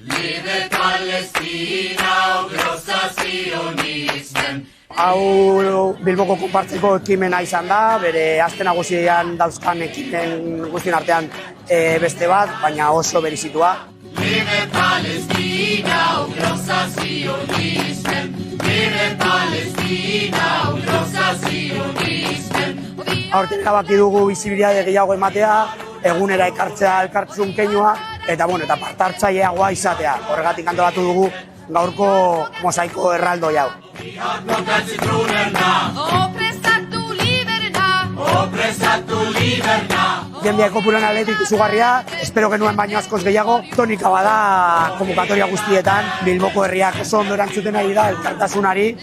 Liebe Palästina, großer Zionismen. Hau Bilboko konpartzeko ekimena izan da, bere aste nagusian dauzkan ekimen guztien artean beste bat, baina oso berezitua. Liebe Palästina, großer Zionismen. Liebe Palästina, großer Zionismen. Aurten erabaki dugu bizibilitate gehiago ematea, egunera ekartzea elkartasun keinua, eta partartzaileagoa izatea. Horregatik antolatu dugu gaurko mosaiko erraldoi hau. Jendea kopuran atletik izugarria, espero genuen baino askoz gehiago. Tonika bada konbukatoria guztietan, Bilboko herriak oso ondo erantzuten ari da elkartasunari.